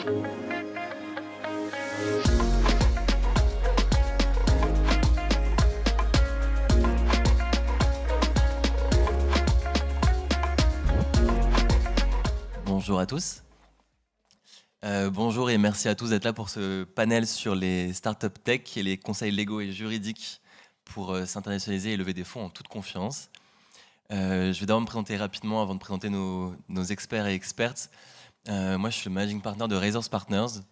Bonjour à tous. Bonjour et merci à tous d'être là pour ce panel sur les startups tech et les conseils légaux et juridiques pour s'internationaliser et lever des fonds en toute confiance. Je vais d'abord me présenter rapidement avant de présenter nos experts et expertes. Moi, je suis le managing partner de Razors Partners.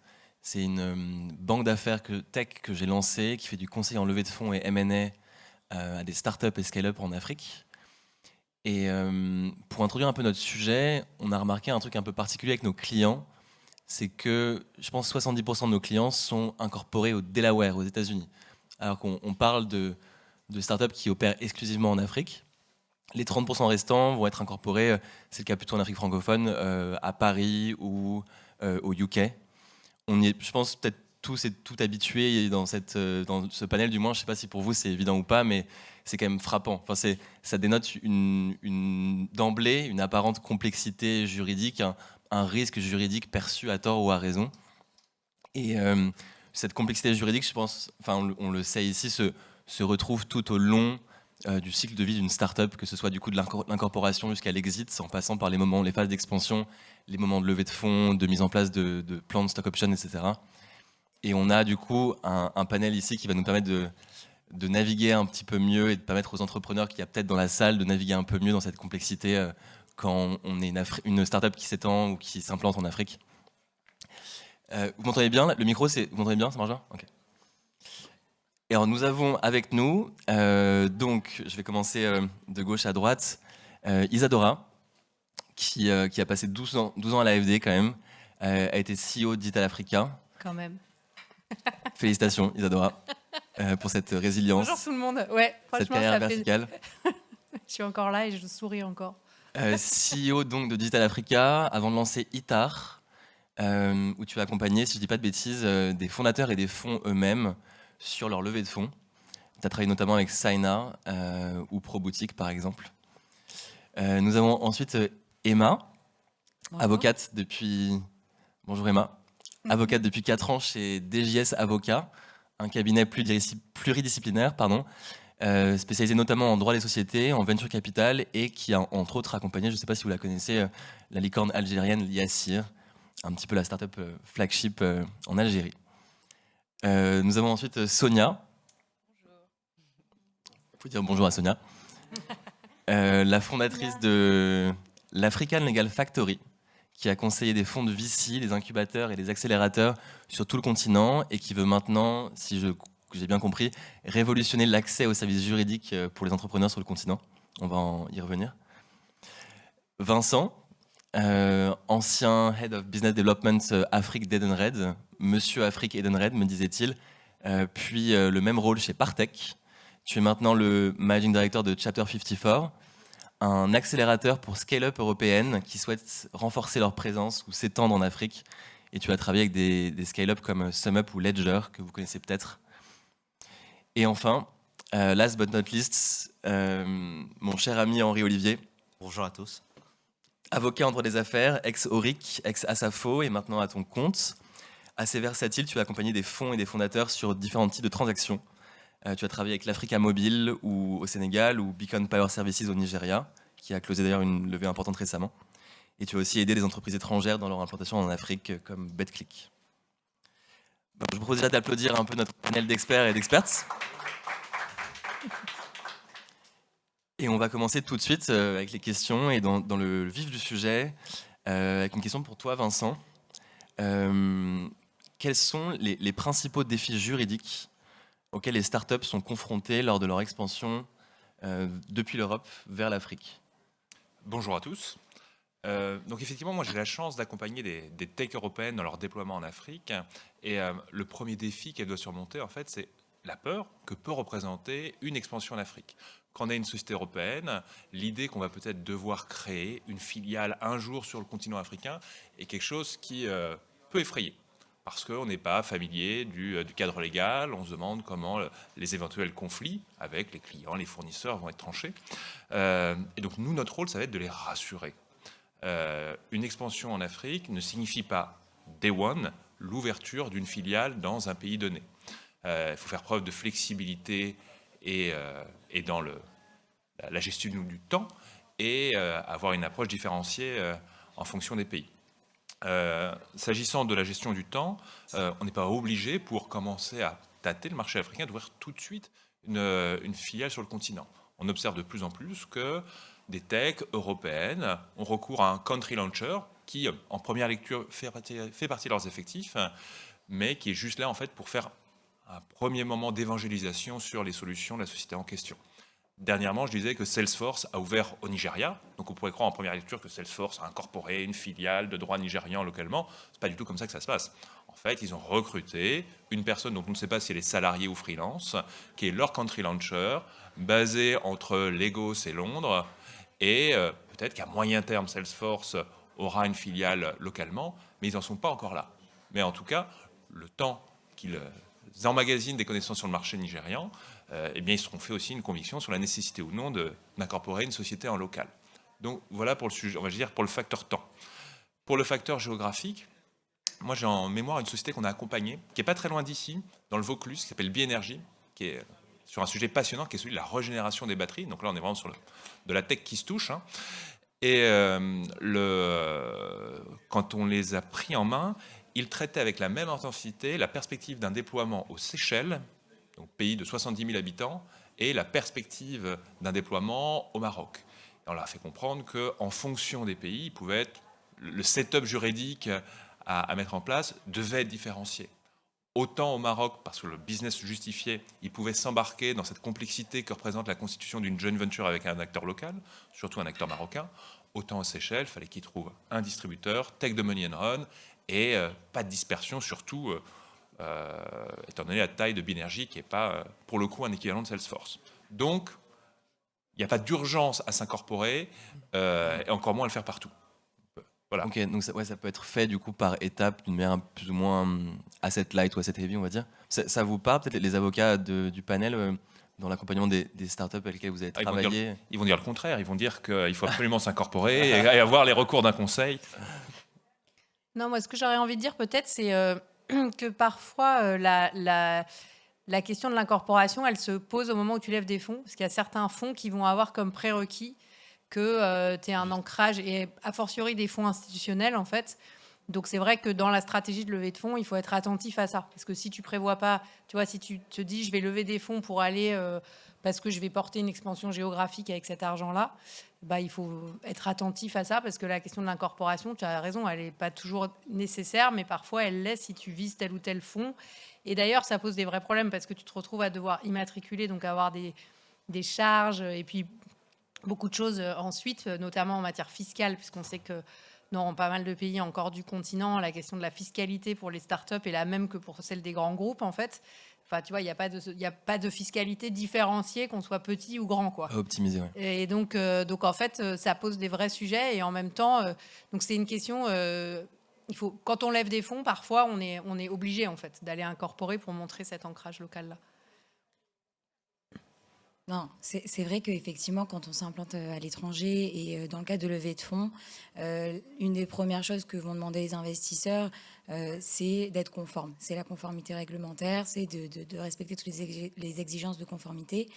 C'est une banque d'affaires tech que j'ai lancée qui fait du conseil en levée de fonds et M&A à des startups et scale-up en Afrique. Et pour introduire un peu notre sujet, on a remarqué un truc un peu particulier avec nos clients, c'est que je pense 70% de nos clients sont incorporés au Delaware, aux États-Unis. Alors qu'on parle de startups qui opèrent exclusivement en Afrique. Les 30% restants vont être incorporés, c'est le cas plutôt en Afrique francophone, à Paris ou au UK. On y est, je pense, peut-être tous et toutes habitués dans ce panel, du moins. Je ne sais pas si pour vous c'est évident ou pas, mais c'est quand même frappant. Enfin, ça dénote d'emblée une apparente complexité juridique, un risque juridique perçu à tort ou à raison. Et cette complexité juridique, je pense, enfin, on le sait ici, se retrouve tout au long du cycle de vie d'une start-up, que ce soit du coup de l'incorporation jusqu'à l'exit, en passant par les phases d'expansion, les moments de levée de fonds, de mise en place de plans de stock option, etc. Et on a du coup un panel ici qui va nous permettre de naviguer un petit peu mieux et de permettre aux entrepreneurs qu'il y a peut-être dans la salle de naviguer un peu mieux dans cette complexité quand on est une start-up qui s'étend ou qui s'implante en Afrique. Vous m'entendez bien? Le micro, vous m'entendez bien? Ça marche bien? Ok. Et alors nous avons avec nous, donc je vais commencer de gauche à droite, Isadora, qui a passé 12 ans à l'AFD quand même, a été CEO de Digital Africa. Quand même. Félicitations Isadora pour cette résilience. Bonjour tout le monde. Ouais, cette carrière verticale. Je suis encore là et je souris encore. CEO donc de Digital Africa, avant de lancer ITAR, où tu as accompagné, si je ne dis pas de bêtises, des fondateurs et des fonds eux-mêmes sur leur levée de fonds. Tu as travaillé notamment avec Saina ou ProBoutique par exemple. Nous avons ensuite Emma, Bonjour. avocate depuis... Bonjour Emma. Avocate depuis 4 ans chez DJS Avocats, un cabinet pluridisciplinaire, spécialisé notamment en droit des sociétés, en venture capital, et qui a entre autres accompagné, je ne sais pas si vous la connaissez, la licorne algérienne Yassir, un petit peu la start-up flagship en Algérie. Nous avons ensuite Sonia. Bonjour. Il faut dire bonjour à Sonia. La fondatrice de l'African Legal Factory, qui a conseillé des fonds de VC, des incubateurs et des accélérateurs sur tout le continent et qui veut maintenant, si j'ai bien compris, révolutionner l'accès aux services juridiques pour les entrepreneurs sur le continent. On va y revenir. Vincent, ancien Head of Business Development Afrique d'Edenred, Monsieur Afrique Edenred, me disait-il, puis le même rôle chez Partech. Tu es maintenant le Managing Director de Chapter 54, un accélérateur pour scale-up européennes qui souhaitent renforcer leur présence ou s'étendre en Afrique. Et tu as travaillé avec des scale-up comme SumUp ou Ledger, que vous connaissez peut-être. Et enfin, last but not least, mon cher ami Henri Olivier. Bonjour à tous. Avocat en droit des affaires, ex-Auric, ex-Asafo et maintenant à ton compte. Assez versatile, tu as accompagné des fonds et des fondateurs sur différents types de transactions. Tu as travaillé avec l'Africa Mobile au Sénégal ou Beacon Power Services au Nigeria, qui a closé d'ailleurs une levée importante récemment. Et tu as aussi aidé les entreprises étrangères dans leur implantation en Afrique, comme BetClick. Bon, je vous propose déjà d'applaudir un peu notre panel d'experts et d'expertes. Et on va commencer tout de suite avec les questions et dans le vif du sujet, avec une question pour toi, Vincent. Quels sont les principaux défis juridiques auxquels les startups sont confrontées lors de leur expansion depuis l'Europe vers l'Afrique? Bonjour à tous. Donc effectivement, moi j'ai la chance d'accompagner des tech européennes dans leur déploiement en Afrique. Et le premier défi qu'elles doivent surmonter, en fait, c'est la peur que peut représenter une expansion en Afrique. Quand on est une société européenne, l'idée qu'on va peut-être devoir créer une filiale un jour sur le continent africain est quelque chose qui peut effrayer. Parce qu'on n'est pas familier du cadre légal, on se demande comment les éventuels conflits avec les clients, les fournisseurs vont être tranchés. Et donc nous, notre rôle, ça va être de les rassurer. Une expansion en Afrique ne signifie pas day one, l'ouverture d'une filiale dans un pays donné. Il faut faire preuve de flexibilité et dans la gestion du temps et avoir une approche différenciée en fonction des pays. S'agissant de la gestion du temps, on n'est pas obligé pour commencer à tâter le marché africain d'ouvrir tout de suite une filiale sur le continent. On observe de plus en plus que des techs européennes ont recours à un country launcher qui, en première lecture, fait partie de leurs effectifs, mais qui est juste là en fait pour faire un premier moment d'évangélisation sur les solutions de la société en question. Dernièrement, je disais que Salesforce a ouvert au Nigeria. Donc, on pourrait croire en première lecture que Salesforce a incorporé une filiale de droit nigérian localement. Ce n'est pas du tout comme ça que ça se passe. En fait, ils ont recruté une personne dont on ne sait pas si elle est salariée ou freelance, qui est leur country launcher, basé entre Lagos et Londres. Et peut-être qu'à moyen terme, Salesforce aura une filiale localement, mais ils n'en sont pas encore là. Mais en tout cas, le temps qu'ils emmagasinent des connaissances sur le marché nigérian, eh bien, ils seront fait aussi une conviction sur la nécessité ou non d'incorporer une société en local. Donc voilà pour le sujet, on va dire pour le facteur temps. Pour le facteur géographique, moi j'ai en mémoire une société qu'on a accompagnée, qui n'est pas très loin d'ici, dans le Vaucluse, qui s'appelle Bi-Énergie, qui est sur un sujet passionnant, qui est celui de la régénération des batteries. Donc là, on est vraiment sur de la tech qui se touche. Hein. Et quand on les a pris en main, ils traitaient avec la même intensité la perspective d'un déploiement aux Seychelles, donc pays de 70 000 habitants, et la perspective d'un déploiement au Maroc. Et on leur a fait comprendre qu'en fonction des pays, le setup juridique à mettre en place devait être différencié. Autant au Maroc, parce que le business le justifiait, ils pouvaient s'embarquer dans cette complexité que représente la constitution d'une joint venture avec un acteur local, surtout un acteur marocain. Autant aux Seychelles, il fallait qu'ils trouvent un distributeur, take the money and run, et pas de dispersion, surtout étant donné la taille de Bi-Énergie qui n'est pas, pour le coup, un équivalent de Salesforce. Donc, il n'y a pas d'urgence à s'incorporer, et encore moins à le faire partout. Voilà. Ok, donc ça peut être fait du coup par étapes, d'une manière plus ou moins asset light ou asset heavy, on va dire. Ça vous parle, peut-être les avocats du panel, dans l'accompagnement des startups avec lesquelles vous avez travaillé? Ils vont dire le contraire, ils vont dire qu'il faut absolument s'incorporer et avoir les recours d'un conseil. Non, moi, ce que j'aurais envie de dire peut-être, c'est que parfois, la question de l'incorporation, elle se pose au moment où tu lèves des fonds, parce qu'il y a certains fonds qui vont avoir comme prérequis que tu aies un ancrage, et a fortiori des fonds institutionnels, en fait. Donc, c'est vrai que dans la stratégie de levée de fonds, il faut être attentif à ça. Parce que si tu prévois pas, tu vois, si tu te dis, je vais lever des fonds pour aller, parce que je vais porter une expansion géographique avec cet argent-là, bah, il faut être attentif à ça, parce que la question de l'incorporation, tu as raison, elle n'est pas toujours nécessaire, mais parfois, elle l'est si tu vises tel ou tel fonds. Et d'ailleurs, ça pose des vrais problèmes, parce que tu te retrouves à devoir immatriculer, donc avoir des charges, et puis beaucoup de choses ensuite, notamment en matière fiscale, puisqu'on sait que dans pas mal de pays encore du continent, la question de la fiscalité pour les startups est la même que pour celle des grands groupes, en fait. Enfin, tu vois, il n'y a pas de fiscalité différenciée, qu'on soit petit ou grand, quoi. Optimiser, ouais. Et donc, en fait, ça pose des vrais sujets. Et en même temps, donc c'est une question... quand on lève des fonds, parfois, on est obligé, en fait, d'aller incorporer pour montrer cet ancrage local-là. Non, c'est vrai qu'effectivement, quand on s'implante à l'étranger et dans le cadre de levée de fonds, une des premières choses que vont demander les investisseurs, c'est d'être conforme. C'est la conformité réglementaire, c'est de respecter toutes les exigences de conformité.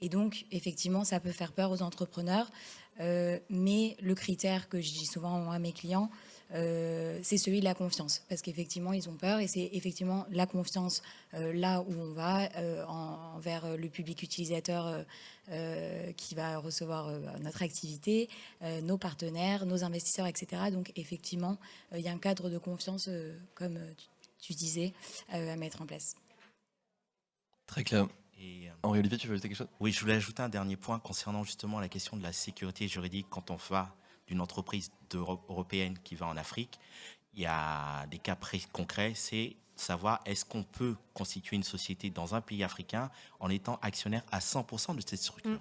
Et donc, effectivement, ça peut faire peur aux entrepreneurs. Mais le critère que je dis souvent à mes clients, c'est celui de la confiance, parce qu'effectivement ils ont peur, et c'est effectivement la confiance là où on va envers le public utilisateur qui va recevoir notre activité, nos partenaires, nos investisseurs, etc. Donc effectivement il y a un cadre de confiance, comme tu disais, à mettre en place. Très clair. Henri-Olivier, tu veux ajouter quelque chose? Oui, je voulais ajouter un dernier point concernant justement la question de la sécurité juridique quand on va d'une entreprise européenne qui va en Afrique. Il y a des cas concrets, c'est savoir est-ce qu'on peut constituer une société dans un pays africain en étant actionnaire à 100% de cette structure.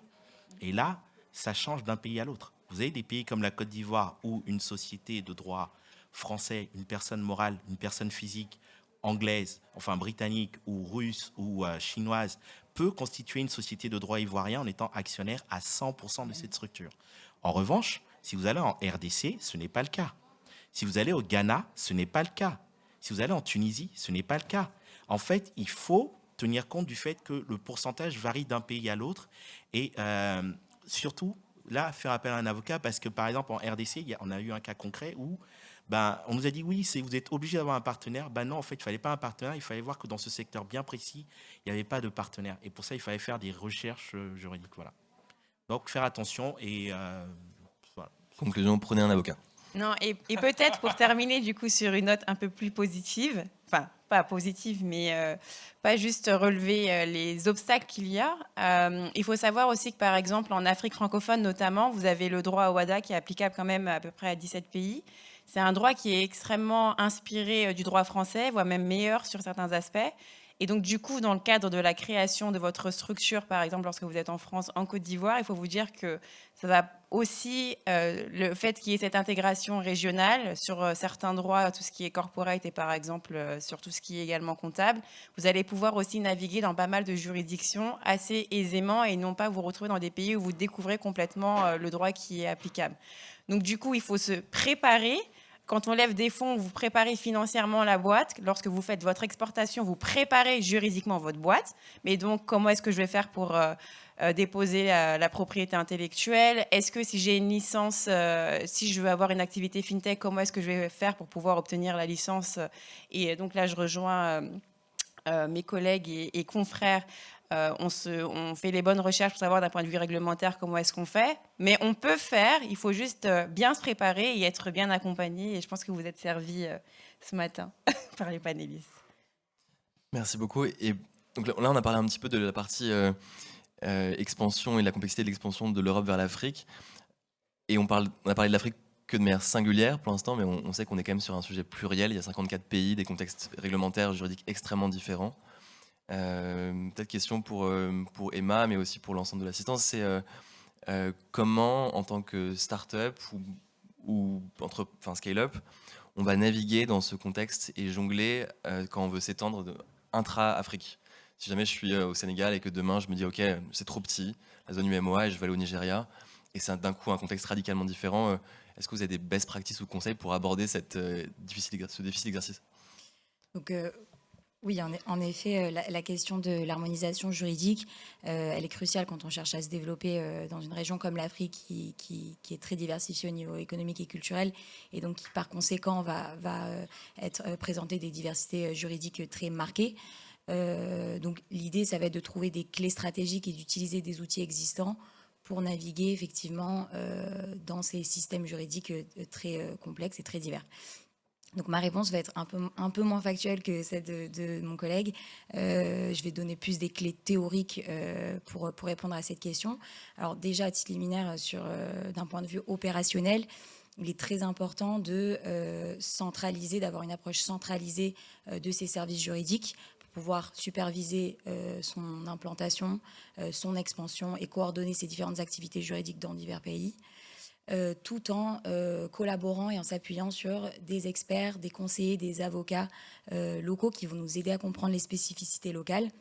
Et là, ça change d'un pays à l'autre. Vous avez des pays comme la Côte d'Ivoire où une société de droit français, une personne morale, une personne physique, anglaise, enfin britannique ou russe ou chinoise, peut constituer une société de droit ivoirien en étant actionnaire à 100% de cette structure. En revanche, si vous allez en RDC, ce n'est pas le cas. Si vous allez au Ghana, ce n'est pas le cas. Si vous allez en Tunisie, ce n'est pas le cas. En fait, il faut tenir compte du fait que le pourcentage varie d'un pays à l'autre et surtout, là, faire appel à un avocat parce que, par exemple, en RDC, on a eu un cas concret où on nous a dit oui, vous êtes obligé d'avoir un partenaire. Non, en fait, il ne fallait pas un partenaire. Il fallait voir que dans ce secteur bien précis, il n'y avait pas de partenaire. Et pour ça, il fallait faire des recherches juridiques. Voilà. Donc, faire attention et voilà. Conclusion, prenez un avocat. Non, et peut-être pour terminer du coup sur une note un peu plus positive, enfin pas positive, mais pas juste relever les obstacles qu'il y a. Il faut savoir aussi que par exemple en Afrique francophone notamment, vous avez le droit au WADA qui est applicable quand même à peu près à 17 pays. C'est un droit qui est extrêmement inspiré du droit français, voire même meilleur sur certains aspects. Et donc, du coup, dans le cadre de la création de votre structure, par exemple, lorsque vous êtes en France, en Côte d'Ivoire, il faut vous dire que ça va aussi, le fait qu'il y ait cette intégration régionale sur certains droits, tout ce qui est corporate et par exemple sur tout ce qui est également comptable, vous allez pouvoir aussi naviguer dans pas mal de juridictions assez aisément et non pas vous retrouver dans des pays où vous découvrez complètement le droit qui est applicable. Donc, du coup, il faut se préparer. Quand on lève des fonds, vous préparez financièrement la boîte. Lorsque vous faites votre exportation, vous préparez juridiquement votre boîte. Mais donc, comment est-ce que je vais faire pour déposer la propriété intellectuelle? Est-ce que si j'ai une licence, si je veux avoir une activité fintech, comment est-ce que je vais faire pour pouvoir obtenir la licence? Et donc là, je rejoins mes collègues et confrères. On fait les bonnes recherches pour savoir d'un point de vue réglementaire comment est-ce qu'on fait. Mais on peut faire, il faut juste bien se préparer et être bien accompagné. Et je pense que vous êtes servis ce matin par les panélistes. Merci beaucoup. Et donc là, on a parlé un petit peu de la partie expansion et de la complexité de l'expansion de l'Europe vers l'Afrique. Et on a parlé de l'Afrique que de manière singulière pour l'instant, mais on sait qu'on est quand même sur un sujet pluriel. Il y a 54 pays, des contextes réglementaires, juridiques extrêmement différents. Peut-être question pour Emma, mais aussi pour l'ensemble de l'assistance, c'est comment, en tant que start-up ou scale-up, on va naviguer dans ce contexte et jongler quand on veut s'étendre intra-Afrique. Si jamais je suis au Sénégal et que demain je me dis ok, c'est trop petit, la zone UMOA, et je vais aller au Nigeria, et c'est d'un coup un contexte radicalement différent, est-ce que vous avez des best practices ou conseils pour aborder ce difficile exercice? Donc, oui, en effet, la question de l'harmonisation juridique, elle est cruciale quand on cherche à se développer dans une région comme l'Afrique qui est très diversifiée au niveau économique et culturel et donc qui, par conséquent, va être présenter des diversités juridiques très marquées. Donc l'idée, ça va être de trouver des clés stratégiques et d'utiliser des outils existants pour naviguer effectivement dans ces systèmes juridiques très complexes et très divers. Donc ma réponse va être un peu moins factuelle que celle de mon collègue. Je vais donner plus des clés théoriques pour répondre à cette question. Alors déjà, à titre liminaire, d'un point de vue opérationnel, il est très important de centraliser, d'avoir une approche centralisée de ces services juridiques pour pouvoir superviser son implantation, son expansion et coordonner ces différentes activités juridiques dans divers pays. Tout en collaborant et en s'appuyant sur des experts, des conseillers, des avocats locaux qui vont nous aider à comprendre les spécificités locales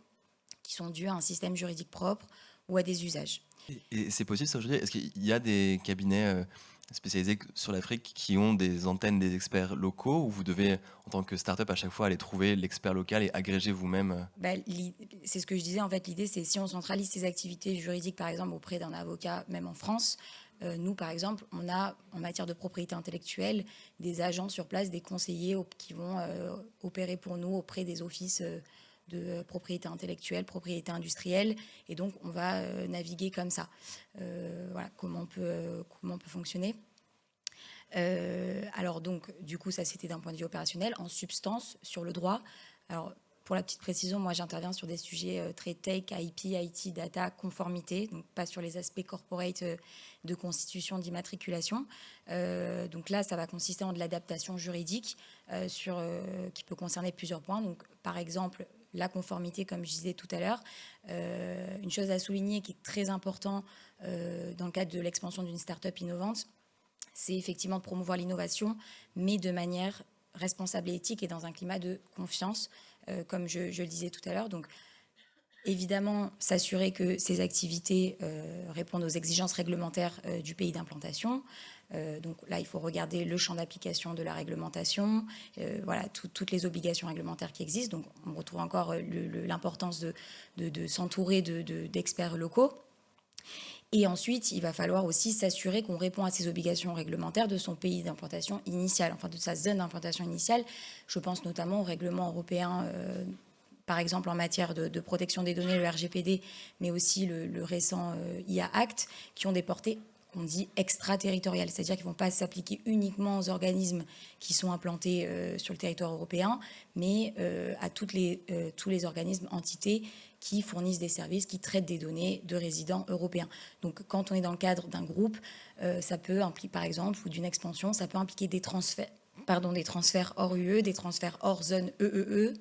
qui sont dues à un système juridique propre ou à des usages. Et c'est possible ça aujourd'hui? Est-ce qu'il y a des cabinets spécialisés sur l'Afrique qui ont des antennes des experts locaux, ou vous devez, en tant que start-up, à chaque fois aller trouver l'expert local et agréger vous-même? C'est ce que je disais, en fait, l'idée c'est si on centralise ces activités juridiques, par exemple, auprès d'un avocat, même en France, nous, par exemple, on a, en matière de propriété intellectuelle, des agents sur place, des conseillers qui vont opérer pour nous auprès des offices de propriété intellectuelle, propriété industrielle. Et donc, on va naviguer comme ça. Voilà comment on peut fonctionner. Alors, donc, du coup, ça, c'était d'un point de vue opérationnel. En substance, sur le droit, alors, pour la petite précision, moi j'interviens sur des sujets très tech, IP, IT, data, conformité, donc pas sur les aspects corporate de constitution, d'immatriculation. Donc là, ça va consister en de l'adaptation juridique qui peut concerner plusieurs points. Donc, par exemple, la conformité, comme je disais tout à l'heure. Une chose à souligner qui est très important dans le cadre de l'expansion d'une start-up innovante, c'est effectivement de promouvoir l'innovation, mais de manière responsable et éthique et dans un climat de confiance, comme je le disais tout à l'heure. Donc, évidemment, s'assurer que ces activités répondent aux exigences réglementaires du pays d'implantation, Donc là, il faut regarder le champ d'application de la réglementation, voilà, toutes les obligations réglementaires qui existent. Donc on retrouve encore l'importance de s'entourer d'experts locaux. Et ensuite, il va falloir aussi s'assurer qu'on répond à ces obligations réglementaires de son pays d'implantation initial, enfin de sa zone d'implantation initiale. Je pense notamment au règlement européen, par exemple en matière de protection des données, le RGPD, mais aussi le récent IA Act, qui ont des portées qu'on dit extraterritoriales, c'est-à-dire qu'ils ne vont pas s'appliquer uniquement aux organismes qui sont implantés sur le territoire européen, mais à tous les organismes, entités qui fournissent des services, qui traitent des données de résidents européens. Donc quand on est dans le cadre d'un groupe, ça peut impliquer, par exemple, ou d'une expansion, ça peut impliquer des transferts hors UE, des transferts hors zone EEE,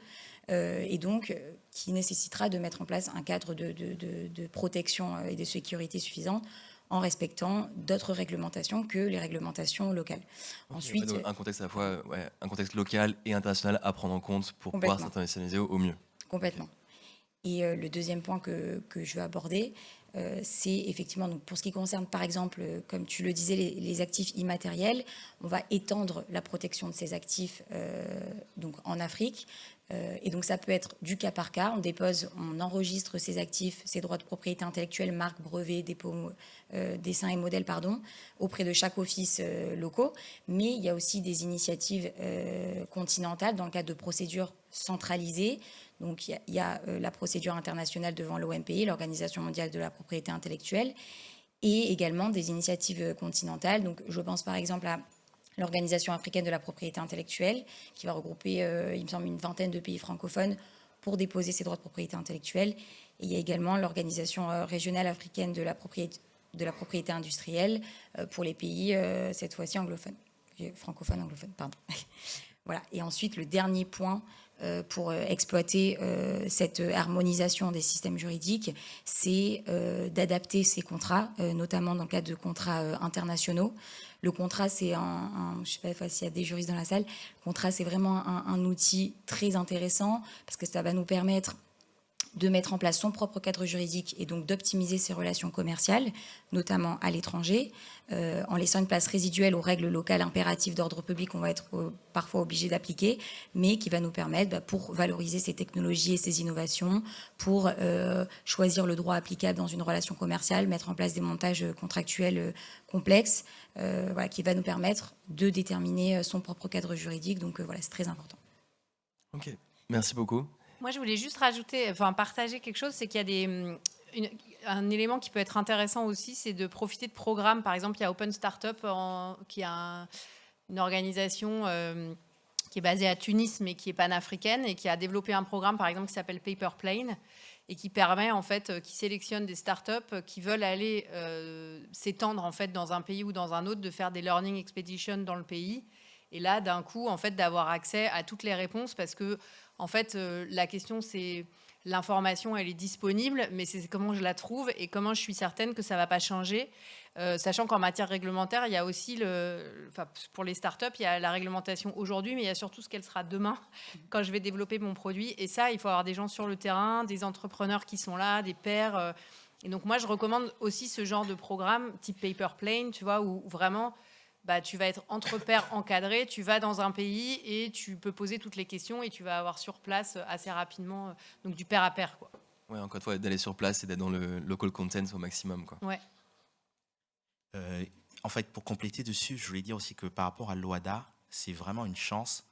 et donc qui nécessitera de mettre en place un cadre de protection et de sécurité suffisante en respectant d'autres réglementations que les réglementations locales. Ensuite, un contexte à la fois, un contexte local et international à prendre en compte pour pouvoir s'internationaliser au mieux. Complètement. Et le deuxième point que je veux aborder, c'est effectivement, donc pour ce qui concerne par exemple, comme tu le disais, les actifs immatériels, on va étendre la protection de ces actifs donc en Afrique. Et donc ça peut être du cas par cas, on enregistre ces actifs, ces droits de propriété intellectuelle, marques, brevets, dépôts, dessins et modèles, auprès de chaque office locaux. Mais il y a aussi des initiatives continentales dans le cadre de procédures centralisées. Donc il y a la procédure internationale devant l'OMPI, l'Organisation mondiale de la propriété intellectuelle, et également des initiatives continentales. Donc je pense par exemple à l'Organisation africaine de la propriété intellectuelle, qui va regrouper, il me semble, une vingtaine de pays francophones pour déposer ces droits de propriété intellectuelle. Et il y a également l'Organisation régionale africaine de la propriété industrielle pour les pays, cette fois-ci anglophones, francophones, anglophones, pardon. Voilà. Et ensuite, le dernier point pour exploiter cette harmonisation des systèmes juridiques, c'est d'adapter ces contrats, notamment dans le cadre de contrats internationaux. Le contrat, c'est je ne sais pas s'il y a des juristes dans la salle, le contrat, c'est vraiment un outil très intéressant parce que ça va nous permettre de mettre en place son propre cadre juridique et donc d'optimiser ses relations commerciales, notamment à l'étranger, en laissant une place résiduelle aux règles locales impératives d'ordre public qu'on va être parfois obligé d'appliquer, mais qui va nous permettre, pour valoriser ces technologies et ces innovations, pour choisir le droit applicable dans une relation commerciale, mettre en place des montages contractuels complexes, voilà, qui va nous permettre de déterminer son propre cadre juridique. Donc voilà, c'est très important. Ok, merci beaucoup. Moi, je voulais juste partager quelque chose, c'est qu'il y a un élément qui peut être intéressant aussi, c'est de profiter de programmes. Par exemple, il y a Open Startup, qui est une organisation qui est basée à Tunis, mais qui est panafricaine, et qui a développé un programme, par exemple, qui s'appelle Paper Plane, et qui permet, en fait, qui sélectionne des startups qui veulent aller s'étendre, en fait, dans un pays ou dans un autre, de faire des learning expeditions dans le pays. Et là, d'un coup, en fait, d'avoir accès à toutes les réponses, parce que en fait, la question, c'est l'information, elle est disponible, mais c'est comment je la trouve et comment je suis certaine que ça ne va pas changer. Sachant qu'en matière réglementaire, il y a aussi, pour les startups, il y a la réglementation aujourd'hui, mais il y a surtout ce qu'elle sera demain quand je vais développer mon produit. Et ça, il faut avoir des gens sur le terrain, des entrepreneurs qui sont là, des pairs. Et donc, moi, je recommande aussi ce genre de programme type Paper Plane, tu vois, où vraiment... tu vas être entre pairs encadré, tu vas dans un pays et tu peux poser toutes les questions et tu vas avoir sur place assez rapidement, donc du pair à pair, quoi. Ouais, encore une fois, d'aller sur place et d'être dans le local content au maximum, quoi. Ouais. En fait, pour compléter dessus, je voulais dire aussi que par rapport à l'OADA, c'est vraiment une chance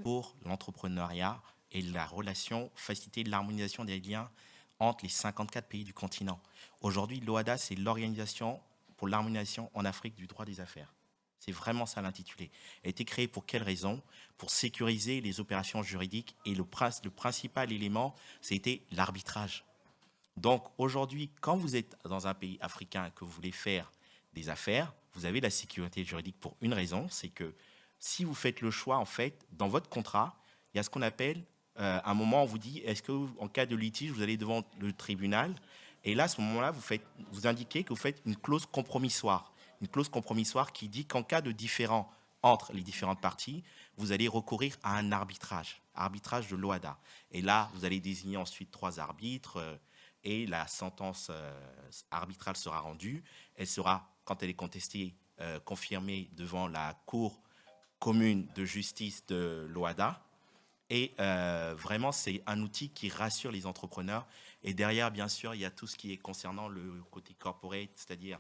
pour l'entrepreneuriat et la relation, faciliter l'harmonisation des liens entre les 54 pays du continent. Aujourd'hui, l'OADA, c'est l'Organisation pour l'harmonisation en Afrique du droit des affaires. C'est vraiment ça l'intitulé. Elle a été créée pour quelle raison? Pour sécuriser les opérations juridiques, et le principal élément, c'était l'arbitrage. Donc aujourd'hui, quand vous êtes dans un pays africain et que vous voulez faire des affaires, vous avez la sécurité juridique pour une raison, c'est que si vous faites le choix, en fait, dans votre contrat, il y a ce qu'on appelle, à un moment, on vous dit, est-ce que en cas de litige, vous allez devant le tribunal? Et là, à ce moment-là, vous indiquez que vous faites une clause compromissoire. Une clause compromissoire qui dit qu'en cas de différend entre les différentes parties, vous allez recourir à un arbitrage de l'OADA. Et là, vous allez désigner ensuite 3 arbitres et la sentence arbitrale sera rendue. Elle sera, quand elle est contestée, confirmé devant la Cour commune de justice de l'OHADA. Et vraiment, c'est un outil qui rassure les entrepreneurs. Et derrière, bien sûr, il y a tout ce qui est concernant le côté corporate, c'est-à-dire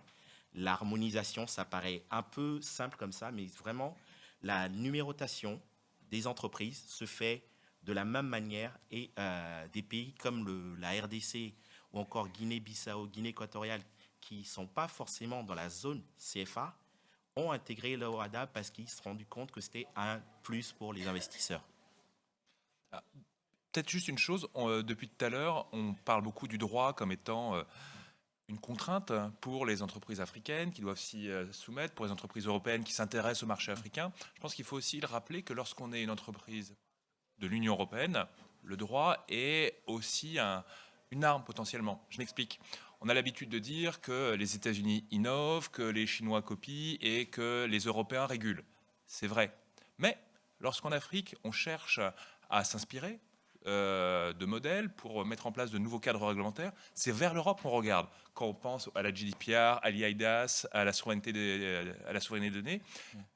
l'harmonisation. Ça paraît un peu simple comme ça, mais vraiment, la numérotation des entreprises se fait de la même manière et des pays comme la RDC ou encore Guinée-Bissau, Guinée équatoriale, qui ne sont pas forcément dans la zone CFA, ont intégré l'OHADA parce qu'ils se sont rendus compte que c'était un plus pour les investisseurs. Peut-être juste une chose, depuis tout à l'heure, on parle beaucoup du droit comme étant une contrainte pour les entreprises africaines qui doivent s'y soumettre, pour les entreprises européennes qui s'intéressent au marché africain. Je pense qu'il faut aussi le rappeler que lorsqu'on est une entreprise de l'Union européenne, le droit est aussi une arme potentiellement. Je m'explique. On a l'habitude de dire que les États-Unis innovent, que les Chinois copient et que les Européens régulent. C'est vrai. Mais lorsqu'en Afrique, on cherche à s'inspirer de modèles pour mettre en place de nouveaux cadres réglementaires, c'est vers l'Europe qu'on regarde. Quand on pense à la GDPR, à l'EIDAS, à la souveraineté des données,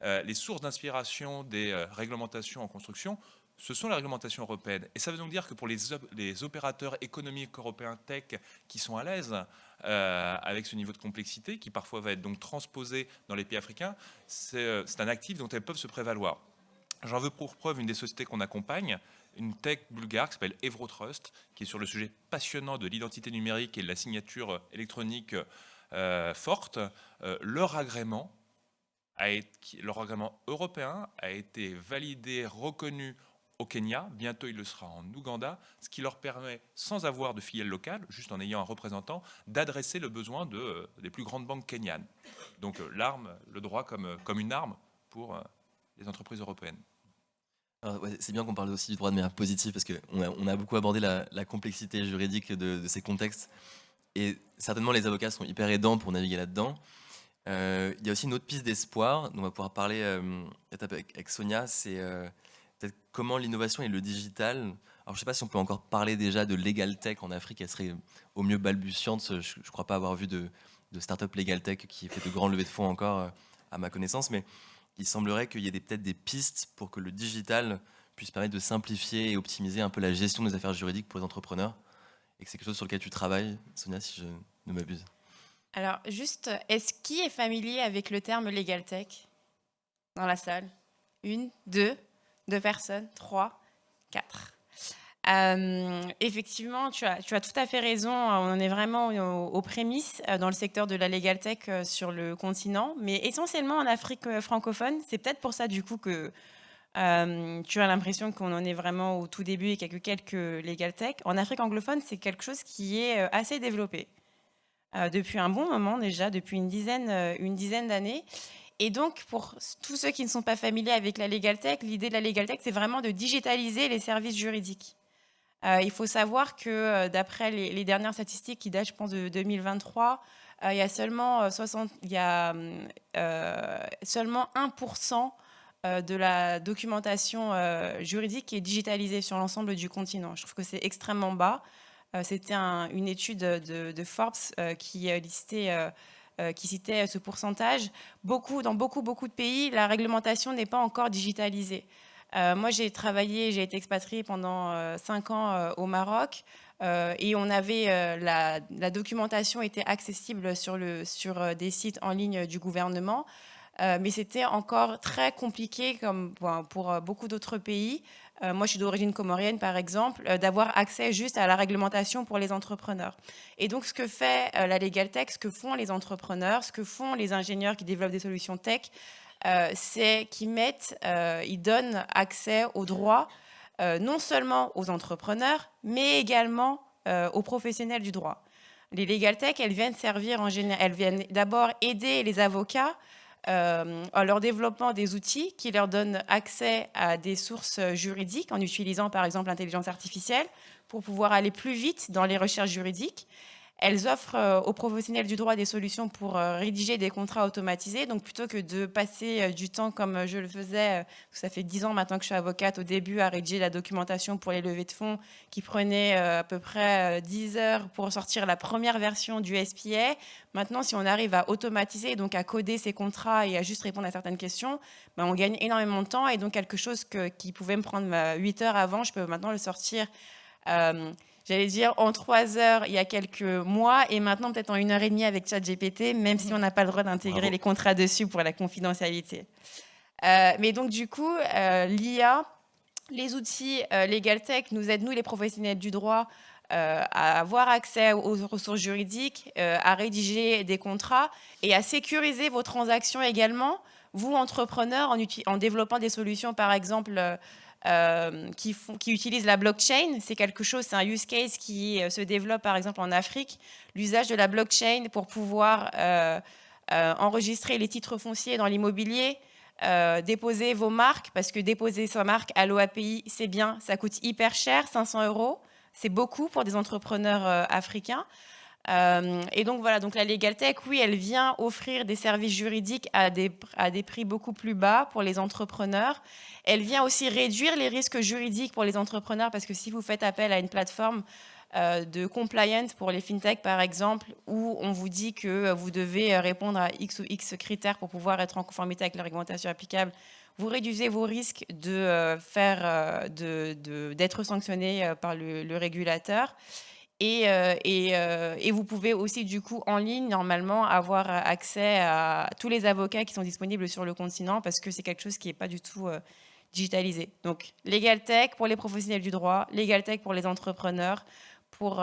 les sources d'inspiration des réglementations en construction, ce sont les réglementations européennes. Et ça veut donc dire que pour les opérateurs économiques européens tech qui sont à l'aise avec ce niveau de complexité, qui parfois va être donc transposé dans les pays africains, c'est un actif dont elles peuvent se prévaloir. J'en veux pour preuve une des sociétés qu'on accompagne, une tech bulgare qui s'appelle Evrotrust, qui est sur le sujet passionnant de l'identité numérique et de la signature électronique forte. Leur agrément européen a été validé, reconnu au Kenya, bientôt il le sera en Ouganda, ce qui leur permet, sans avoir de filiale locale, juste en ayant un représentant, d'adresser le besoin des plus grandes banques kenyanes. Donc le droit comme une arme pour les entreprises européennes. Alors, ouais, c'est bien qu'on parle aussi du droit de manière positive parce qu'on a beaucoup abordé la complexité juridique de ces contextes et certainement les avocats sont hyper aidants pour naviguer là-dedans. Il y a aussi une autre piste d'espoir dont on va pouvoir parler avec Sonia, c'est peut-être comment l'innovation et le digital. Alors je ne sais pas si on peut encore parler déjà de legal tech en Afrique, elle serait au mieux balbutiante. Je ne crois pas avoir vu de start-up legal tech qui fait de grandes levées de fonds encore à ma connaissance, mais il semblerait qu'il y ait peut-être des pistes pour que le digital puisse permettre de simplifier et optimiser un peu la gestion des affaires juridiques pour les entrepreneurs et que c'est quelque chose sur lequel tu travailles, Sonia, si je ne m'abuse. Alors, juste, qui est familier avec le terme legal tech dans la salle? 1, 2 personnes, 3, 4. Effectivement, tu as tout à fait raison. On est vraiment aux prémices dans le secteur de la legal tech sur le continent, mais essentiellement en Afrique francophone. C'est peut-être pour ça du coup que tu as l'impression qu'on en est vraiment au tout début et qu'il n'y a que quelques legal tech. En Afrique anglophone, c'est quelque chose qui est assez développé depuis un bon moment déjà, depuis une dizaine d'années. Et donc, pour tous ceux qui ne sont pas familiers avec la legal tech, l'idée de la legal tech, c'est vraiment de digitaliser les services juridiques. Il faut savoir que d'après les dernières statistiques qui datent, je pense, de 2023, il y a seulement 1% de la documentation juridique qui est digitalisée sur l'ensemble du continent. Je trouve que c'est extrêmement bas. C'était une étude de Forbes qui citait ce pourcentage. Dans beaucoup de pays, la réglementation n'est pas encore digitalisée. Moi, j'ai été expatriée pendant 5 ans au Maroc et on avait la documentation était accessible sur des sites en ligne du gouvernement, mais c'était encore très compliqué comme pour beaucoup d'autres pays. Moi, je suis d'origine comorienne, par exemple, d'avoir accès juste à la réglementation pour les entrepreneurs. Et donc, ce que fait la Legal Tech, ce que font les entrepreneurs, ce que font les ingénieurs qui développent des solutions tech, c'est qu'ils donnent accès au droit, non seulement aux entrepreneurs, mais également aux professionnels du droit. Les Legal Tech, elles viennent servir elles viennent d'abord aider les avocats en leur développant des outils qui leur donnent accès à des sources juridiques en utilisant par exemple l'intelligence artificielle pour pouvoir aller plus vite dans les recherches juridiques. elles offrent aux professionnels du droit des solutions pour rédiger des contrats automatisés. Donc, plutôt que de passer du temps comme je le faisais, ça fait 10 ans maintenant que je suis avocate, au début à rédiger la documentation pour les levées de fonds qui prenait à peu près 10 heures pour sortir la première version du SPA. Maintenant, si on arrive à automatiser, donc à coder ces contrats et à juste répondre à certaines questions, ben, on gagne énormément de temps. Et donc, quelque chose qui pouvait me prendre 8 heures avant, je peux maintenant le sortir j'allais dire en 3 heures il y a quelques mois et maintenant peut-être en 1 heure et demie avec ChatGPT, même si on n'a pas le droit d'intégrer les contrats dessus pour la confidentialité. Mais donc du coup, l'IA, les outils LegalTech nous aident, nous les professionnels du droit, à avoir accès aux ressources juridiques, à rédiger des contrats et à sécuriser vos transactions également, vous entrepreneurs, en développant des solutions par exemple qui utilisent la blockchain. C'est quelque chose, c'est un use case qui se développe par exemple en Afrique, l'usage de la blockchain pour pouvoir enregistrer les titres fonciers dans l'immobilier, déposer vos marques, parce que déposer sa marque à l'OAPI, c'est bien, ça coûte hyper cher, 500 €, c'est beaucoup pour des entrepreneurs africains. Et donc voilà, donc la LegalTech, oui, elle vient offrir des services juridiques à des prix beaucoup plus bas pour les entrepreneurs. Elle vient aussi réduire les risques juridiques pour les entrepreneurs, parce que si vous faites appel à une plateforme de compliance pour les fintech, par exemple, où on vous dit que vous devez répondre à X ou X critères pour pouvoir être en conformité avec la réglementation applicable, vous réduisez vos risques d'être sanctionné par le régulateur. Et vous pouvez aussi, du coup, en ligne, normalement, avoir accès à tous les avocats qui sont disponibles sur le continent, parce que c'est quelque chose qui n'est pas du tout digitalisé. Donc, LegalTech pour les professionnels du droit, LegalTech pour les entrepreneurs, pour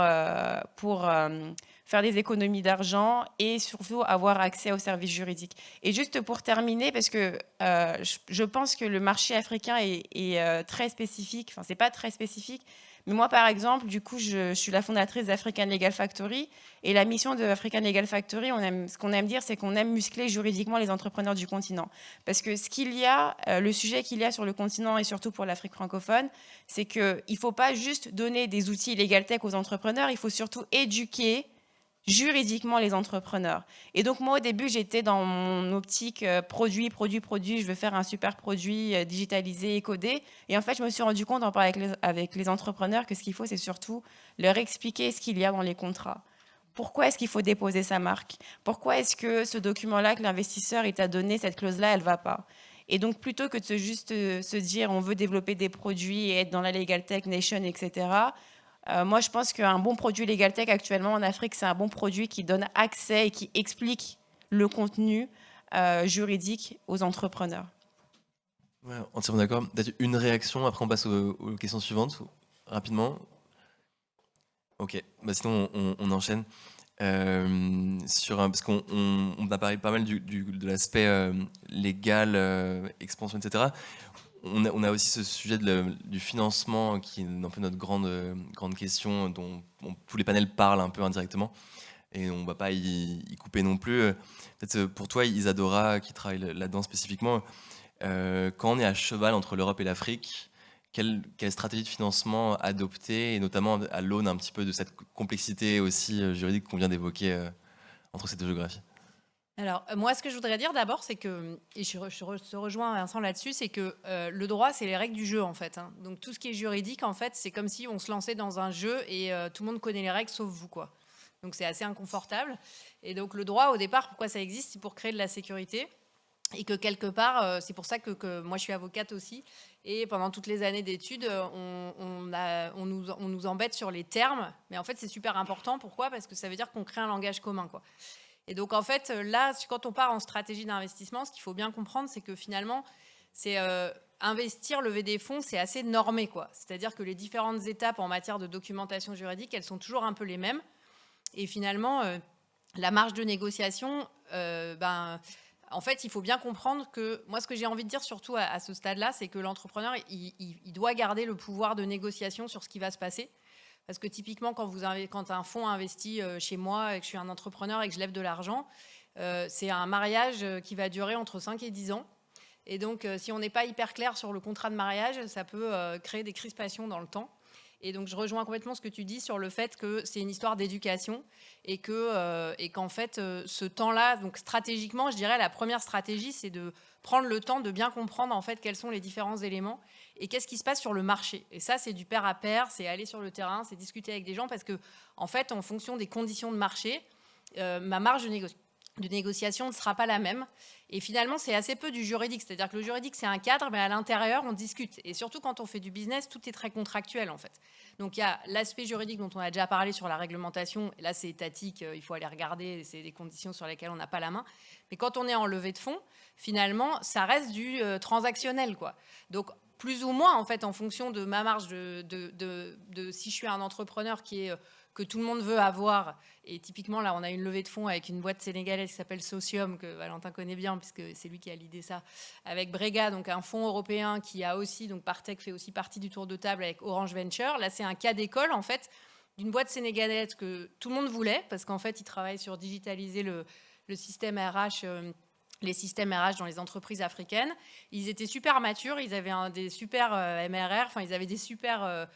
faire des économies d'argent et surtout avoir accès aux services juridiques. Et juste pour terminer, parce que je pense que le marché africain est très spécifique, enfin, c'est pas très spécifique, mais moi, par exemple, du coup, je suis la fondatrice d'African Legal Factory. Et la mission de African Legal Factory, ce qu'on aime dire, c'est qu'on aime muscler juridiquement les entrepreneurs du continent. Parce que le sujet qu'il y a sur le continent, et surtout pour l'Afrique francophone, c'est qu'il ne faut pas juste donner des outils LegalTech aux entrepreneurs, il faut surtout éduquer juridiquement les entrepreneurs. Et donc moi au début j'étais dans mon optique produit, je veux faire un super produit digitalisé et codé, et en fait je me suis rendu compte en parlant avec les entrepreneurs que ce qu'il faut c'est surtout leur expliquer ce qu'il y a dans les contrats. Pourquoi est-ce qu'il faut déposer sa marque? Pourquoi est-ce que ce document-là que l'investisseur il t'a donné, cette clause-là, elle ne va pas? Et donc plutôt que de se dire on veut développer des produits et être dans la Legal Tech Nation, etc., moi, je pense qu'un bon produit LegalTech actuellement en Afrique, c'est un bon produit qui donne accès et qui explique le contenu juridique aux entrepreneurs. Ouais, entièrement d'accord. Peut-être une réaction, après on passe aux questions suivantes, rapidement. Ok, bah sinon on enchaîne. Parce qu'on a parlé pas mal de l'aspect légal, expansion, etc. On a aussi ce sujet du financement qui est un peu notre grande question dont tous les panels parlent un peu indirectement et on ne va pas y couper non plus. Peut-être pour toi, Isadora, qui travaille là-dedans spécifiquement, quand on est à cheval entre l'Europe et l'Afrique, quelle stratégie de financement adopter, et notamment à l'aune un petit peu de cette complexité aussi juridique qu'on vient d'évoquer entre ces deux géographies? Alors, moi, ce que je voudrais dire d'abord, c'est que, et je rejoins Vincent là-dessus, c'est que le droit, c'est les règles du jeu, en fait. Hein. Donc, tout ce qui est juridique, en fait, c'est comme si on se lançait dans un jeu et tout le monde connaît les règles, sauf vous, quoi. Donc, c'est assez inconfortable. Et donc, le droit, au départ, pourquoi ça existe? C'est pour créer de la sécurité. Et que quelque part, c'est pour ça que moi, je suis avocate aussi. Et pendant toutes les années d'études, on nous embête sur les termes. Mais en fait, c'est super important. Pourquoi? Parce que ça veut dire qu'on crée un langage commun, quoi. Et donc, en fait, là, quand on part en stratégie d'investissement, ce qu'il faut bien comprendre, c'est que finalement, c'est investir, lever des fonds, c'est assez normé, quoi. C'est-à-dire que les différentes étapes en matière de documentation juridique, elles sont toujours un peu les mêmes. Et finalement, la marge de négociation, en fait, il faut bien comprendre que, moi, ce que j'ai envie de dire surtout à ce stade-là, c'est que l'entrepreneur, il doit garder le pouvoir de négociation sur ce qui va se passer. Parce que typiquement, quand un fonds investit chez moi et que je suis un entrepreneur et que je lève de l'argent, c'est un mariage qui va durer entre 5 et 10 ans. Et donc, si on n'est pas hyper clair sur le contrat de mariage, ça peut créer des crispations dans le temps. Et donc, je rejoins complètement ce que tu dis sur le fait que c'est une histoire d'éducation et qu'en fait, ce temps-là, donc stratégiquement, je dirais, la première stratégie, c'est de prendre le temps de bien comprendre en fait quels sont les différents éléments et qu'est-ce qui se passe sur le marché. Et ça, c'est du pair à pair, c'est aller sur le terrain, c'est discuter avec des gens parce que, en fait, en fonction des conditions de marché, ma marge de négociation ne sera pas la même. Et finalement, c'est assez peu du juridique. C'est-à-dire que le juridique, c'est un cadre, mais à l'intérieur, on discute. Et surtout, quand on fait du business, tout est très contractuel, en fait. Donc, il y a l'aspect juridique dont on a déjà parlé sur la réglementation. Et là, c'est étatique, il faut aller regarder. C'est des conditions sur lesquelles on n'a pas la main. Mais quand on est en levée de fonds, finalement, ça reste du transactionnel, quoi. Donc, plus ou moins, en fait, en fonction de ma marge si je suis un entrepreneur que tout le monde veut avoir. Et typiquement, là, on a une levée de fonds avec une boîte sénégalaise qui s'appelle Socium, que Valentin connaît bien, puisque c'est lui qui a l'idée ça, avec Brega, donc un fonds européen qui a aussi, donc Partech fait aussi partie du tour de table avec Orange Venture. Là, c'est un cas d'école, en fait, d'une boîte sénégalaise que tout le monde voulait, parce qu'en fait, ils travaillent sur digitaliser le système RH, les systèmes RH dans les entreprises africaines. Ils étaient super matures, ils avaient des super MRR, enfin, ils avaient des super...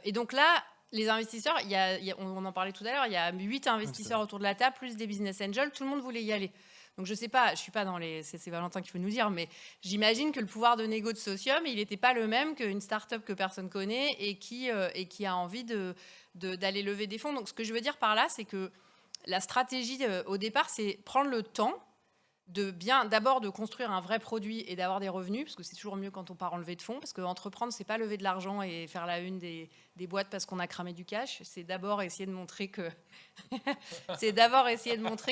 et donc là, les investisseurs, on en parlait tout à l'heure, il y a 8 investisseurs autour de la table, plus des business angels, tout le monde voulait y aller. Donc je sais pas, je suis pas dans les... C'est Valentin qui peut nous dire, mais j'imagine que le pouvoir de négo de Socium, il n'était pas le même qu'une start-up que personne connaît et qui a envie d'aller lever des fonds. Donc ce que je veux dire par là, c'est que la stratégie au départ, c'est prendre le temps d'abord de construire un vrai produit et d'avoir des revenus, parce que c'est toujours mieux quand on part en levée de fonds, parce qu'entreprendre, c'est pas lever de l'argent et faire la une des boîtes parce qu'on a cramé du cash, c'est d'abord essayer de montrer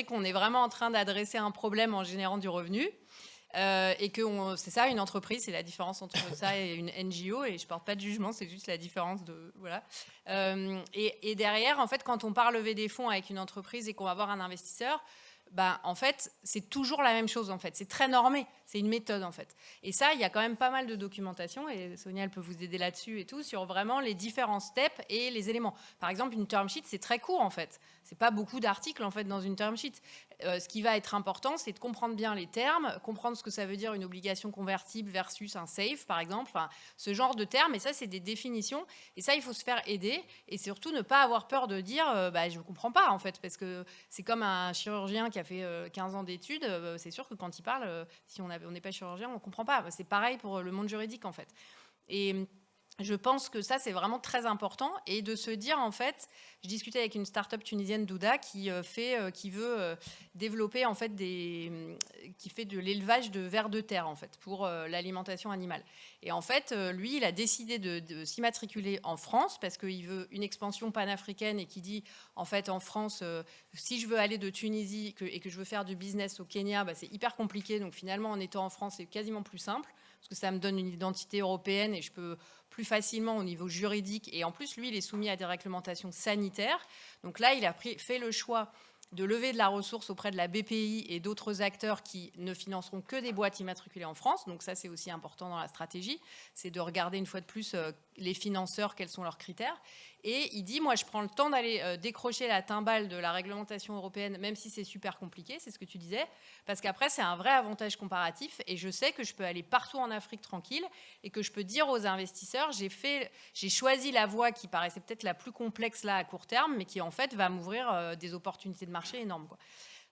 qu'on est vraiment en train d'adresser un problème en générant du revenu. Et que c'est ça, une entreprise, c'est la différence entre ça et une NGO, et je porte pas de jugement, c'est juste la différence de... Voilà. Et derrière, en fait, quand on part lever des fonds avec une entreprise et qu'on va voir un investisseur, en fait, c'est toujours la même chose, en fait. C'est très normé, c'est une méthode, en fait. Et ça, il y a quand même pas mal de documentation, et Sonia, elle peut vous aider là-dessus et tout, sur vraiment les différents steps et les éléments. Par exemple, une term sheet, c'est très court, en fait. C'est pas beaucoup d'articles, en fait, dans une term sheet. Ce qui va être important, c'est de comprendre bien les termes, comprendre ce que ça veut dire une obligation convertible versus un safe, par exemple. Enfin, ce genre de termes, et ça, c'est des définitions. Et ça, il faut se faire aider, et surtout ne pas avoir peur de dire je ne comprends pas, en fait, parce que c'est comme un chirurgien qui a fait 15 ans d'études. C'est sûr que quand il parle, si on n'est pas chirurgien, on ne comprend pas. C'est pareil pour le monde juridique, en fait. Et je pense que ça, c'est vraiment très important. Et de se dire, en fait, je discutais avec une start-up tunisienne, Douda, qui veut développer, en fait, qui fait de l'élevage de vers de terre, en fait, pour l'alimentation animale. Et en fait, lui, il a décidé de s'immatriculer en France parce qu'il veut une expansion panafricaine et qui dit, en fait, en France, si je veux aller de Tunisie et que je veux faire du business au Kenya, c'est hyper compliqué. Donc finalement, en étant en France, c'est quasiment plus simple parce que ça me donne une identité européenne et je peux plus facilement au niveau juridique. Et en plus, lui, il est soumis à des réglementations sanitaires. Donc là, il a fait le choix de lever de la ressource auprès de la BPI et d'autres acteurs qui ne financeront que des boîtes immatriculées en France. Donc ça, c'est aussi important dans la stratégie. C'est de regarder une fois de plus les financeurs, quels sont leurs critères. Et il dit, moi, je prends le temps d'aller décrocher la timbale de la réglementation européenne, même si c'est super compliqué, c'est ce que tu disais, parce qu'après, c'est un vrai avantage comparatif. Et je sais que je peux aller partout en Afrique tranquille et que je peux dire aux investisseurs, j'ai choisi la voie qui paraissait peut-être la plus complexe là à court terme, mais qui en fait va m'ouvrir des opportunités de marché énormes, quoi.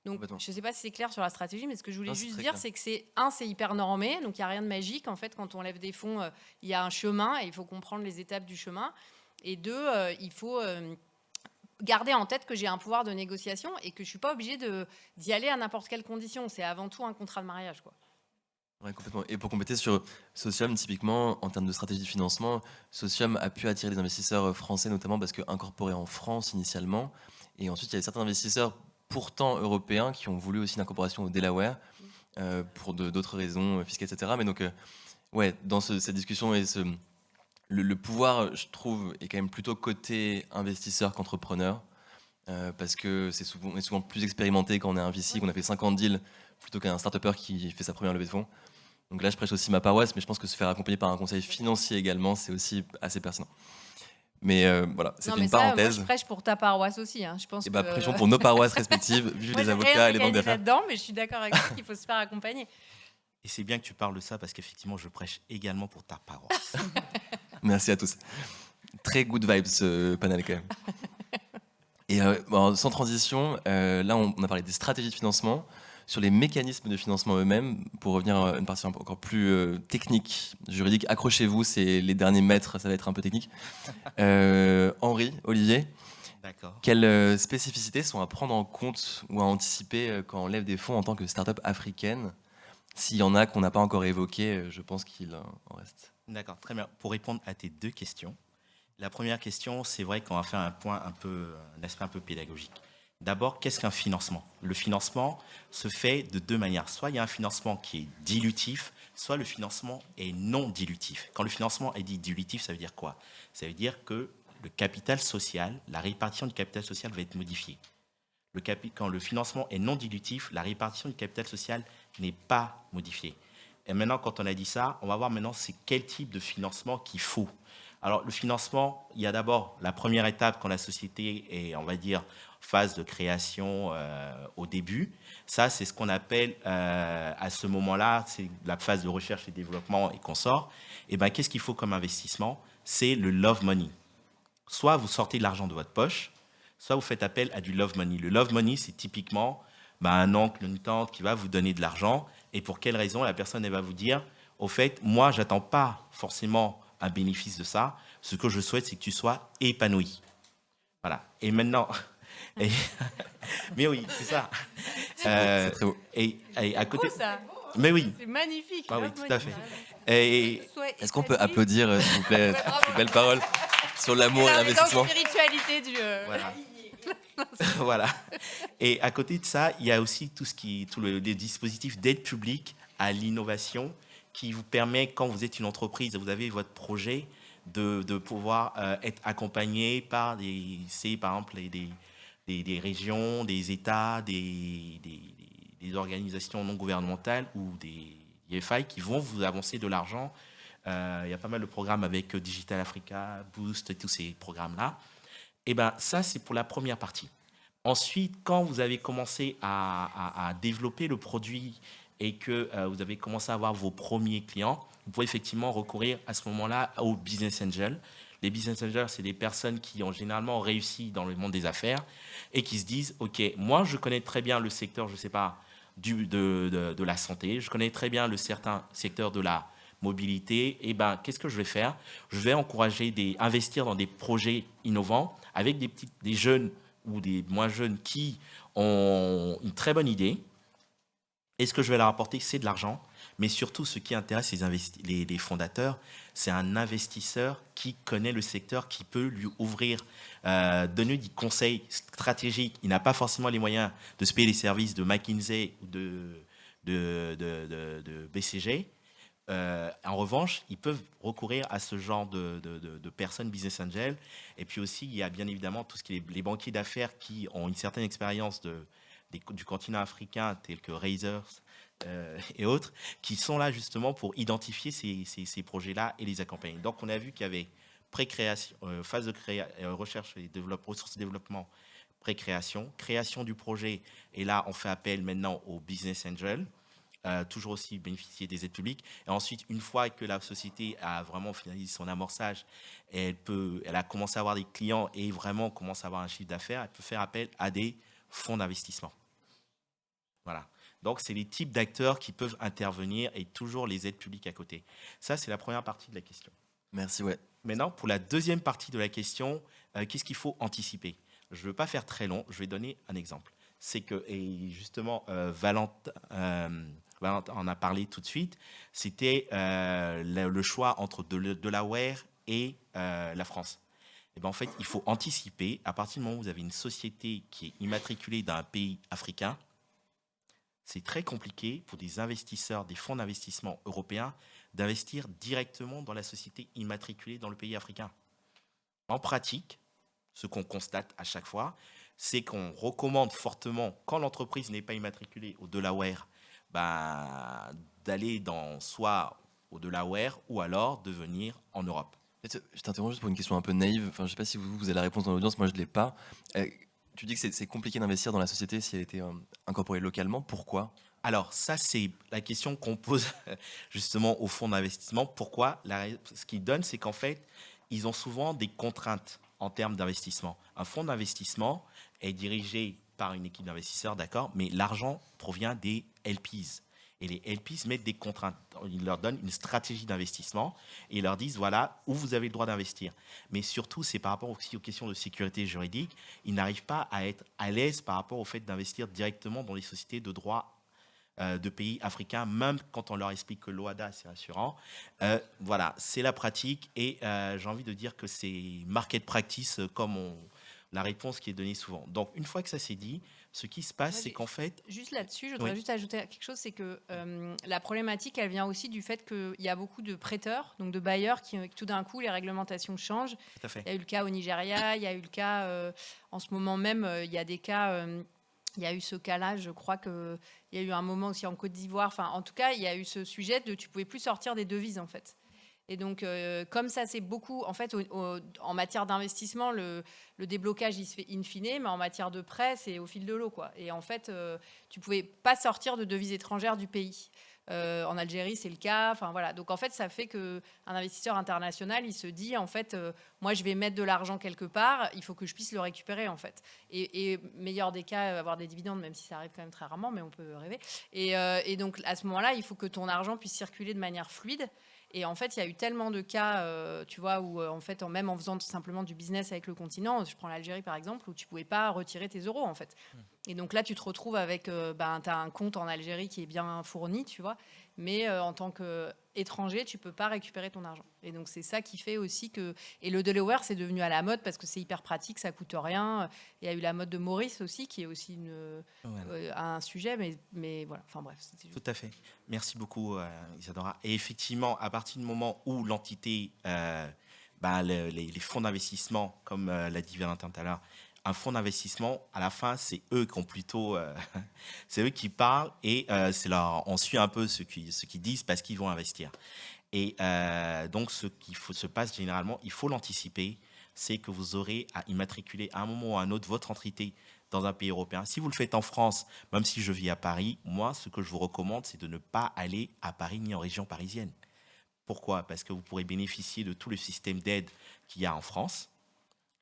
Donc, je ne sais pas si c'est clair sur la stratégie, mais ce que je voulais juste dire, c'est que c'est hyper normé, donc il n'y a rien de magique. En fait, quand on lève des fonds, il y a un chemin et il faut comprendre les étapes du chemin. Et deux, il faut garder en tête que j'ai un pouvoir de négociation et que je ne suis pas obligée d'y aller à n'importe quelle condition. C'est avant tout un contrat de mariage, quoi. Ouais, complètement. Et pour compléter sur Socium, typiquement, en termes de stratégie de financement, Socium a pu attirer des investisseurs français, notamment parce qu'incorporés en France initialement. Et ensuite, il y a certains investisseurs pourtant européens qui ont voulu aussi une incorporation au Delaware pour d'autres raisons fiscales, etc. Mais donc, dans cette discussion et le pouvoir, je trouve, est quand même plutôt côté investisseur qu'entrepreneur, parce que on est souvent plus expérimenté quand on est un VC, qu'on a fait 50 deals, plutôt qu'un start-upper qui fait sa première levée de fonds. Donc là, je prêche aussi ma paroisse, mais je pense que se faire accompagner par un conseil financier également, c'est aussi assez pertinent. Mais voilà, c'était une parenthèse. Moi, je prêche pour ta paroisse aussi. Je pense prêchons pour nos paroisses respectives, vu les avocats et les banques d'affaires. Là-dedans, mais je suis d'accord avec toi qu'il faut se faire accompagner. Et c'est bien que tu parles de ça parce qu'effectivement, je prêche également pour ta paroisse. Merci à tous. Très good vibes ce panel quand même. Et sans transition, là on a parlé des stratégies de financement. Sur les mécanismes de financement eux-mêmes, pour revenir à une partie encore plus technique, juridique, accrochez-vous, c'est les derniers mètres, ça va être un peu technique. Henri, Olivier, D'accord. quelles spécificités sont à prendre en compte ou à anticiper quand on lève des fonds en tant que start-up africaine? S'il y en a qu'on n'a pas encore évoquées, je pense qu'il en reste. D'accord, très bien. Pour répondre à tes deux questions, la première question, c'est vrai qu'on va faire un aspect un peu pédagogique. D'abord, qu'est-ce qu'un financement? Le financement se fait de deux manières. Soit il y a un financement qui est dilutif, soit le financement est non dilutif. Quand le financement est dit dilutif, ça veut dire quoi? Ça veut dire que le capital social, la répartition du capital social va être modifiée. Quand le financement est non dilutif, la répartition du capital social n'est pas modifiée. Et maintenant, quand on a dit ça, on va voir maintenant c'est quel type de financement qu'il faut. Alors, le financement, il y a d'abord la première étape quand la société est, on va dire, phase de création au début. Ça, c'est ce qu'on appelle, à ce moment-là, c'est la phase de recherche et développement et consorts. Et bien, qu'est-ce qu'il faut comme investissement? C'est le love money. Soit vous sortez de l'argent de votre poche, soit vous faites appel à du love money. Le love money, c'est typiquement un oncle, une tante qui va vous donner de l'argent. Et pour quelle raison? La personne, elle va vous dire, au fait, moi, je n'attends pas forcément un bénéfice de ça. Ce que je souhaite, c'est que tu sois épanoui. Voilà. Et maintenant... mais oui, c'est ça. C'est très beau. Et à côté... beau, ça. Mais oui. C'est magnifique. Ah oui, Love tout money. à fait. Et Est-ce qu'on peut applaudir, s'il vous plaît, ces belles paroles sur l'amour et La l'investissement? spiritualité du. voilà. Voilà. Et à côté de ça, il y a aussi les dispositifs d'aide publique à l'innovation qui vous permet, quand vous êtes une entreprise et vous avez votre projet, de pouvoir être accompagné par par exemple des régions, des États, des organisations non gouvernementales ou des IFI qui vont vous avancer de l'argent. Il y a pas mal de programmes avec Digital Africa, Boost et tous ces programmes-là. Et ben ça, c'est pour la première partie. Ensuite, quand vous avez commencé à développer le produit et que vous avez commencé à avoir vos premiers clients, vous pouvez effectivement recourir à ce moment-là aux business angels. Les business angels, c'est des personnes qui ont généralement réussi dans le monde des affaires et qui se disent, OK, moi, je connais très bien le secteur, je ne sais pas, de la santé, je connais très bien le certain secteur de la mobilité. Et ben, qu'est-ce que je vais faire? Je vais encourager investir dans des projets innovants avec des jeunes ou des moins jeunes qui ont une très bonne idée. Et ce que je vais leur apporter, c'est de l'argent. Mais surtout, ce qui intéresse les fondateurs, c'est un investisseur qui connaît le secteur, qui peut lui ouvrir, donner des conseils stratégiques. Il n'a pas forcément les moyens de se payer les services de McKinsey ou de BCG. En revanche, ils peuvent recourir à ce genre de personnes, business angels. Et puis aussi, il y a bien évidemment tout ce qui est les banquiers d'affaires qui ont une certaine expérience du continent africain, tels que Razors et autres, qui sont là justement pour identifier ces projets-là et les accompagner. Donc, on a vu qu'il y avait pré-création, phase de recherche et ressources de développement, pré-création, création du projet. Et là, on fait appel maintenant aux business angels. Toujours aussi bénéficier des aides publiques. Et ensuite, une fois que la société a vraiment finalisé son amorçage, elle a commencé à avoir des clients et vraiment commence à avoir un chiffre d'affaires, elle peut faire appel à des fonds d'investissement. Voilà. Donc, c'est les types d'acteurs qui peuvent intervenir et toujours les aides publiques à côté. Ça, c'est la première partie de la question. Merci, ouais. Maintenant, pour la deuxième partie de la question, qu'est-ce qu'il faut anticiper? Je ne veux pas faire très long, je vais donner un exemple. C'est que, et justement, Valentin en a parlé tout de suite, c'était le choix entre Delaware et la France. Et ben, en fait, il faut anticiper, à partir du moment où vous avez une société qui est immatriculée dans un pays africain, c'est très compliqué pour des investisseurs, des fonds d'investissement européens, d'investir directement dans la société immatriculée dans le pays africain. En pratique, ce qu'on constate à chaque fois, c'est qu'on recommande fortement, quand l'entreprise n'est pas immatriculée au Delaware, d'aller soit au Delaware ou alors de venir en Europe. Je t'interromps juste pour une question un peu naïve. Enfin, je ne sais pas si vous avez la réponse dans l'audience, moi je ne l'ai pas. Tu dis que c'est compliqué d'investir dans la société si elle était incorporée localement. Pourquoi? Alors, ça, c'est la question qu'on pose justement aux fonds d'investissement. Pourquoi? Ce qu'ils donnent, c'est qu'en fait, ils ont souvent des contraintes en termes d'investissement. Un fonds d'investissement est dirigé par une équipe d'investisseurs, d'accord, mais l'argent provient des LPs. Et les LPs mettent des contraintes. Ils leur donnent une stratégie d'investissement et ils leur disent, voilà, où vous avez le droit d'investir. Mais surtout, c'est par rapport aussi aux questions de sécurité juridique. Ils n'arrivent pas à être à l'aise par rapport au fait d'investir directement dans les sociétés de droit de pays africains, même quand on leur explique que l'OADA, c'est rassurant. Voilà, c'est la pratique et j'ai envie de dire que c'est market practice comme la réponse qui est donnée souvent. Donc, une fois que ça s'est dit, ce qui se passe, c'est qu'en fait... Juste là-dessus, je voudrais juste ajouter quelque chose, c'est que la problématique, elle vient aussi du fait qu'il y a beaucoup de prêteurs, donc de bailleurs, qui tout d'un coup, les réglementations changent. Tout à fait. Il y a eu le cas au Nigeria, il y a eu le cas, en ce moment même, il y a des cas... il y a eu ce cas-là, je crois qu'il y a eu un moment aussi en Côte d'Ivoire. Enfin, en tout cas, il y a eu ce sujet de tu pouvais plus sortir des devises, en fait. Et donc, comme ça, c'est beaucoup... En fait, en matière d'investissement, le déblocage, il se fait in fine, mais en matière de prêt, c'est au fil de l'eau, quoi. Et en fait, tu pouvais pas sortir de devises étrangères du pays. En Algérie, c'est le cas. Enfin, voilà. Donc, en fait, ça fait qu'un investisseur international, il se dit, en fait, moi, je vais mettre de l'argent quelque part, il faut que je puisse le récupérer, en fait. Et meilleur des cas, avoir des dividendes, même si ça arrive quand même très rarement, mais on peut rêver. Et donc, à ce moment-là, il faut que ton argent puisse circuler de manière fluide. Et en fait, il y a eu tellement de cas, tu vois, où en fait, même en faisant tout simplement du business avec le continent, je prends l'Algérie par exemple, où tu pouvais pas retirer tes euros en fait. Et donc là, tu te retrouves avec, tu as un compte en Algérie qui est bien fourni, tu vois, mais en tant qu'étranger, tu peux pas récupérer ton argent. Et donc c'est ça qui fait aussi que... Et le Delaware, c'est devenu à la mode parce que c'est hyper pratique, ça coûte rien. Il y a eu la mode de Maurice aussi, qui est aussi un sujet, mais voilà, enfin bref. Tout à fait. Merci beaucoup, Isadora. Et effectivement, à partir du moment où l'entité, les fonds d'investissement, comme l'a dit Valentin tout à l'heure, un fonds d'investissement, à la fin, c'est eux qui ont plutôt, c'est eux qui parlent et on suit un peu ce qu'ils disent parce qu'ils vont investir. Et donc, ce qui se passe généralement, il faut l'anticiper, c'est que vous aurez à immatriculer à un moment ou à un autre votre entité dans un pays européen. Si vous le faites en France, même si je vis à Paris, moi, ce que je vous recommande, c'est de ne pas aller à Paris ni en région parisienne. Pourquoi? Parce que vous pourrez bénéficier de tout le système d'aide qu'il y a en France.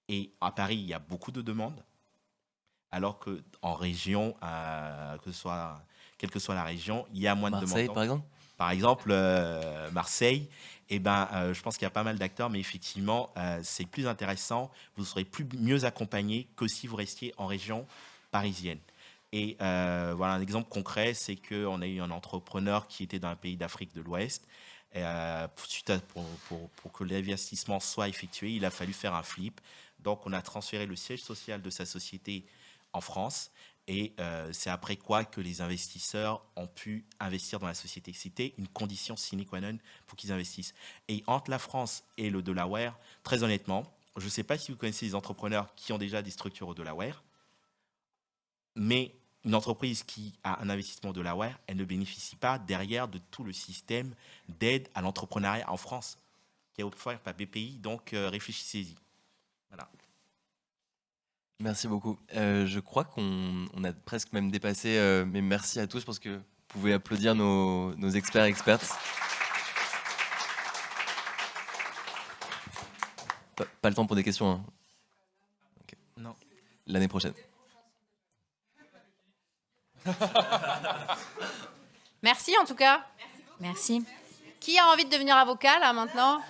Et à Paris, il y a beaucoup de demandes, alors qu'en région, quelle que soit la région, il y a moins de demandes. Marseille, par exemple? Par exemple, Marseille, je pense qu'il y a pas mal d'acteurs, mais effectivement, c'est plus intéressant, vous serez mieux accompagné que si vous restiez en région parisienne. Et voilà, un exemple concret, c'est qu'on a eu un entrepreneur qui était dans un pays d'Afrique de l'Ouest. Pour que l'investissement soit effectué, il a fallu faire un flip. Donc, on a transféré le siège social de sa société en France. Et c'est après quoi que les investisseurs ont pu investir dans la société. C'était une condition sine qua non pour qu'ils investissent. Et entre la France et le Delaware, très honnêtement, je ne sais pas si vous connaissez des entrepreneurs qui ont déjà des structures au Delaware, mais une entreprise qui a un investissement au Delaware, elle ne bénéficie pas derrière de tout le système d'aide à l'entrepreneuriat en France, qui est offert par BPI. Donc, réfléchissez-y. Voilà. Merci beaucoup. Je crois qu'on a presque même dépassé, mais merci à tous. Je pense que vous pouvez applaudir nos experts et expertes. Pas le temps pour des questions. Hein. Okay. Non. L'année prochaine. Merci en tout cas. Merci. Qui a envie de devenir avocat là maintenant?